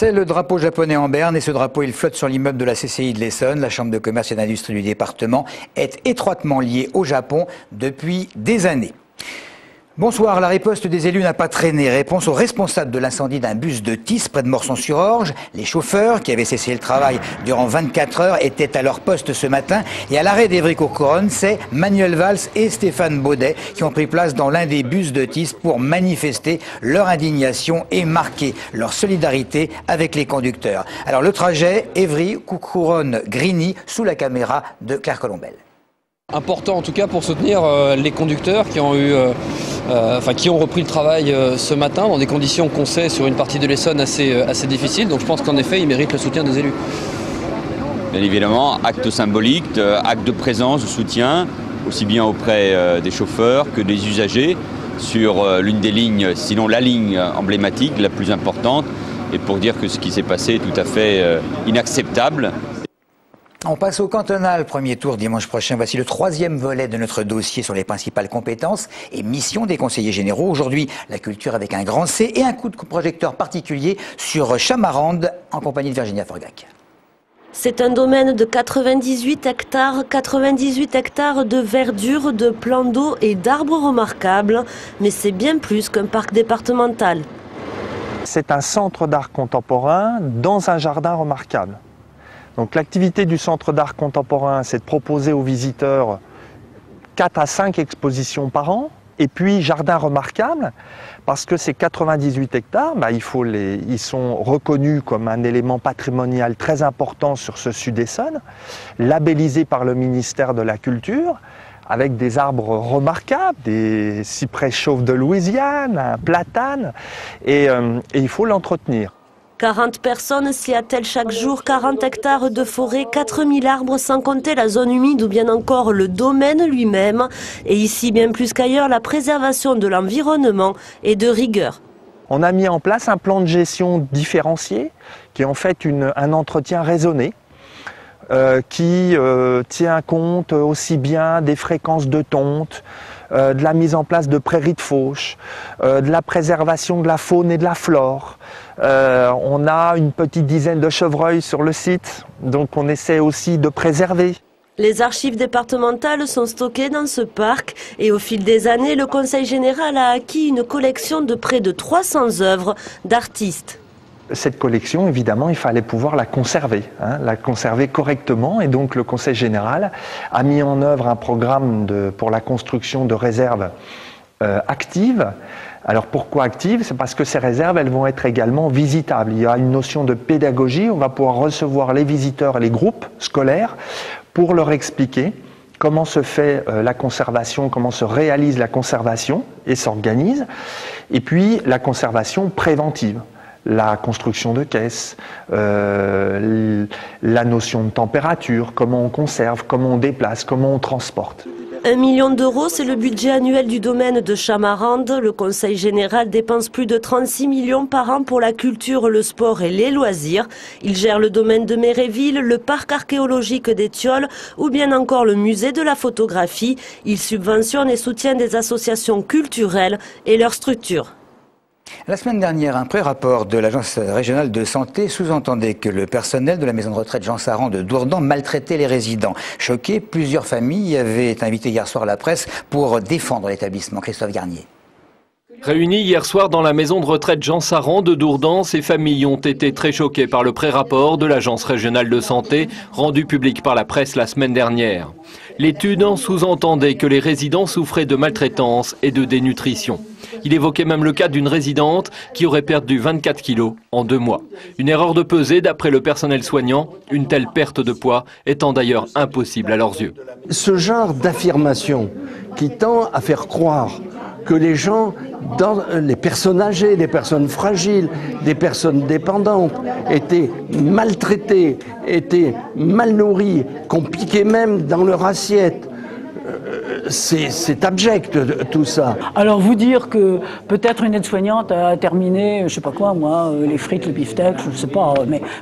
C'est le drapeau japonais en berne et ce drapeau il flotte sur l'immeuble de la CCI de l'Essonne. La Chambre de commerce et d'industrie du département est étroitement liée au Japon depuis des années. Bonsoir, la riposte des élus n'a pas traîné. Réponse aux responsables de l'incendie d'un bus de Tis près de Morsang-sur-Orge. Les chauffeurs qui avaient cessé le travail durant 24 heures étaient à leur poste ce matin. Et à l'arrêt d'Évry-Courcouronnes, c'est Manuel Valls et Stéphane Baudet qui ont pris place dans l'un des bus de Tis pour manifester leur indignation et marquer leur solidarité avec les conducteurs. Alors le trajet Évry-Courcouronnes-Grigny sous la caméra de Claire Colombel. Important en tout cas pour soutenir les conducteurs qui ont repris le travail ce matin dans des conditions qu'on sait sur une partie de l'Essonne assez difficiles. Donc je pense qu'en effet ils méritent le soutien des élus. Bien évidemment, acte symbolique, acte de présence, de soutien, aussi bien auprès des chauffeurs que des usagers sur l'une des lignes, sinon la ligne emblématique, la plus importante, et pour dire que ce qui s'est passé est tout à fait inacceptable. On passe au cantonal, premier tour dimanche prochain. Voici le troisième volet de notre dossier sur les principales compétences et missions des conseillers généraux. Aujourd'hui, la culture avec un grand C et un coup de projecteur particulier sur Chamarande en compagnie de Virginia Forgac. C'est un domaine de 98 hectares de verdure, de plans d'eau et d'arbres remarquables. Mais c'est bien plus qu'un parc départemental. C'est un centre d'art contemporain dans un jardin remarquable. Donc l'activité du Centre d'art contemporain, c'est de proposer aux visiteurs 4 à 5 expositions par an. Et puis jardin remarquable, parce que ces 98 hectares, ils sont reconnus comme un élément patrimonial très important sur ce Sud-Essonne, labellisés par le ministère de la Culture, avec des arbres remarquables, des cyprès chauves de Louisiane, un platane, et il faut l'entretenir. 40 personnes s'y attellent chaque jour, 40 hectares de forêt, 4000 arbres sans compter la zone humide ou bien encore le domaine lui-même. Et ici, bien plus qu'ailleurs, la préservation de l'environnement est de rigueur. On a mis en place un plan de gestion différencié qui est en fait un entretien raisonné qui tient compte aussi bien des fréquences de tonte, de la mise en place de prairies de fauche, de la préservation de la faune et de la flore. On a une petite dizaine de chevreuils sur le site, donc on essaie aussi de préserver. Les archives départementales sont stockées dans ce parc et au fil des années, le Conseil général a acquis une collection de près de 300 œuvres d'artistes. Cette collection, évidemment, il fallait pouvoir la conserver correctement. Et donc, le Conseil général a mis en œuvre un programme pour la construction de réserves actives. Alors, pourquoi actives? C'est parce que ces réserves, elles vont être également visitables. Il y a une notion de pédagogie. On va pouvoir recevoir les visiteurs et les groupes scolaires pour leur expliquer comment se fait la conservation, comment se réalise la conservation et s'organise. Et puis, la conservation préventive. La construction de caisses, la notion de température, comment on conserve, comment on déplace, comment on transporte. 1 million d'euros, c'est le budget annuel du domaine de Chamarande. Le Conseil général dépense plus de 36 millions par an pour la culture, le sport et les loisirs. Il gère le domaine de Méréville, le parc archéologique des Thioles ou bien encore le musée de la photographie. Il subventionne et soutient des associations culturelles et leurs structures. La semaine dernière, un pré-rapport de l'Agence régionale de santé sous-entendait que le personnel de la maison de retraite Jean Saran de Dourdan maltraitait les résidents. Choqués, plusieurs familles avaient été invitées hier soir à la presse pour défendre l'établissement. Christophe Garnier. Réunis hier soir dans la maison de retraite Jean Saran de Dourdan, ces familles ont été très choquées par le pré-rapport de l'Agence régionale de santé rendu public par la presse la semaine dernière. L'étude sous-entendait que les résidents souffraient de maltraitance et de dénutrition. Il évoquait même le cas d'une résidente qui aurait perdu 24 kilos en 2 mois. Une erreur de pesée d'après le personnel soignant, une telle perte de poids étant d'ailleurs impossible à leurs yeux. Ce genre d'affirmation qui tend à faire croire que les gens, les personnes âgées, les personnes fragiles, des personnes dépendantes, étaient maltraitées, étaient mal nourries, qu'on piquait même dans leur assiette, c'est abject tout ça. Alors vous dire que peut-être une aide-soignante a terminé, je sais pas quoi moi, les frites, le beefsteak, je sais pas,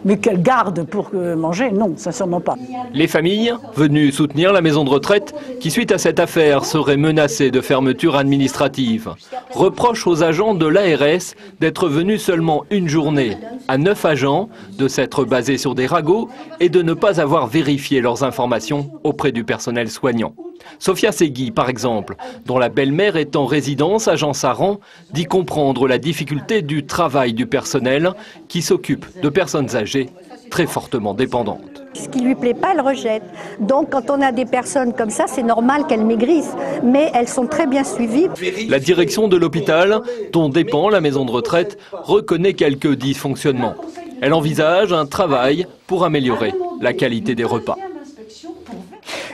mais qu'elle garde pour manger, non, sincèrement pas. Les familles venues soutenir la maison de retraite qui, suite à cette affaire, seraient menacées de fermeture administrative, reprochent aux agents de l'ARS d'être venus seulement une journée, à 9 agents, de s'être basés sur des ragots et de ne pas avoir vérifié leurs informations auprès du personnel soignant. Sophia Segui, par exemple, dont la belle-mère est en résidence à Jean Saran, dit comprendre la difficulté du travail du personnel qui s'occupe de personnes âgées très fortement dépendantes. Ce qui lui plaît pas, elle rejette. Donc quand on a des personnes comme ça, c'est normal qu'elles maigrissent, mais elles sont très bien suivies. La direction de l'hôpital, dont dépend la maison de retraite, reconnaît quelques dysfonctionnements. Elle envisage un travail pour améliorer la qualité des repas.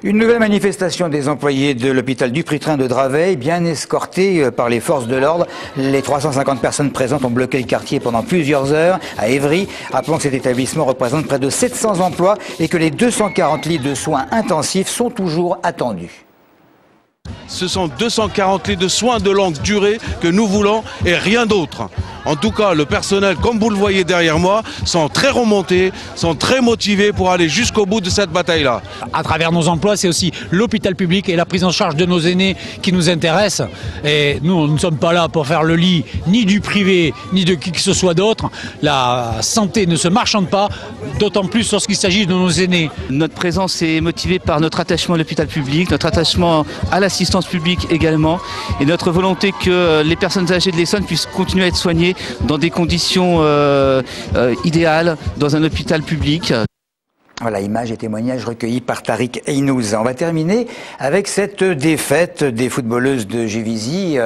Une nouvelle manifestation des employés de l'hôpital Dupuytren de Draveil, bien escortée par les forces de l'ordre. Les 350 personnes présentes ont bloqué le quartier pendant plusieurs heures à Évry. Rappelons que cet établissement représente près de 700 emplois et que les 240 lits de soins intensifs sont toujours attendus. Ce sont 240 lits de soins de longue durée que nous voulons et rien d'autre. En tout cas, le personnel, comme vous le voyez derrière moi, sont très remontés, sont très motivés pour aller jusqu'au bout de cette bataille-là. À travers nos emplois, c'est aussi l'hôpital public et la prise en charge de nos aînés qui nous intéressent. Et nous ne sommes pas là pour faire le lit ni du privé, ni de qui que ce soit d'autre. La santé ne se marchande pas, d'autant plus lorsqu'il s'agit de nos aînés. Notre présence est motivée par notre attachement à l'hôpital public, notre attachement à l'assistance publique également, et notre volonté que les personnes âgées de l'Essonne puissent continuer à être soignées dans des conditions idéales dans un hôpital public. Voilà, images et témoignages recueillis par Tariq Eynouz. On va terminer avec cette défaite des footballeuses de Juvisy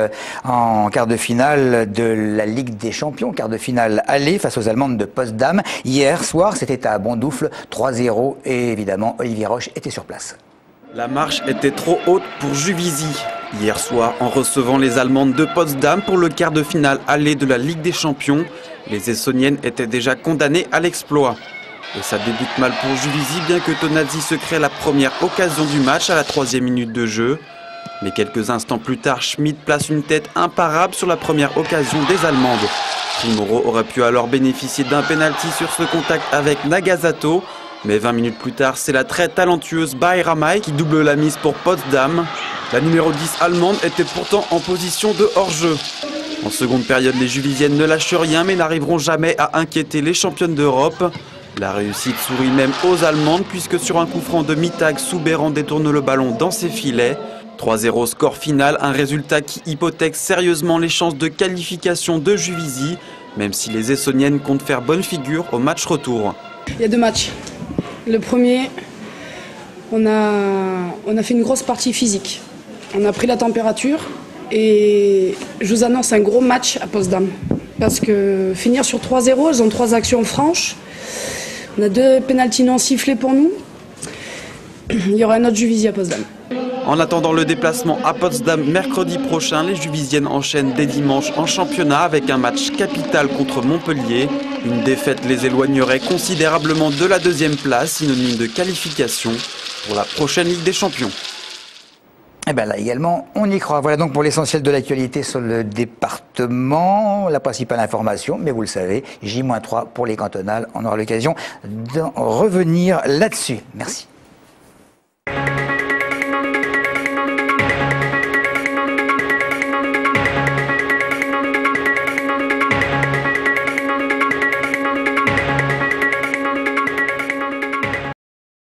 en quart de finale de la Ligue des Champions, quart de finale aller face aux Allemandes de Potsdam. Hier soir, c'était à Bondoufle, 3-0, et évidemment, Olivier Roche était sur place. La marche était trop haute pour Juvisy. Hier soir, en recevant les Allemandes de Potsdam pour le quart de finale aller de la Ligue des Champions, les Essonniennes étaient déjà condamnées à l'exploit. Et ça débute mal pour Juvisy, bien que Tonazzi se crée la première occasion du match à la 3e minute de jeu. Mais quelques instants plus tard, Schmidt place une tête imparable sur la première occasion des Allemandes. Primoro aurait pu alors bénéficier d'un pénalty sur ce contact avec Nagasato. Mais 20 minutes plus tard, c'est la très talentueuse Bayramay qui double la mise pour Potsdam. La numéro 10 allemande était pourtant en position de hors-jeu. En seconde période, les Juvisiennes ne lâchent rien mais n'arriveront jamais à inquiéter les championnes d'Europe. La réussite sourit même aux Allemandes puisque sur un coup franc de Mittag, Soubeyran détourne le ballon dans ses filets. 3-0 score final, un résultat qui hypothèque sérieusement les chances de qualification de Juvisy, même si les Essonniennes comptent faire bonne figure au match retour. Il y a deux matchs. Le premier, on a fait une grosse partie physique. On a pris la température et je vous annonce un gros match à Potsdam. Parce que finir sur 3-0, elles ont 3 actions franches. On a 2 pénaltys non sifflés pour nous. Il y aura un autre Juvisy à Potsdam. En attendant le déplacement à Potsdam mercredi prochain, les Juvisiennes enchaînent dès dimanche en championnat avec un match capital contre Montpellier. Une défaite les éloignerait considérablement de la 2e place, synonyme de qualification pour la prochaine Ligue des Champions. Et bien là également, on y croit. Voilà donc pour l'essentiel de l'actualité sur le département, la principale information, mais vous le savez, J-3 pour les cantonales. On aura l'occasion d'en revenir là-dessus. Merci.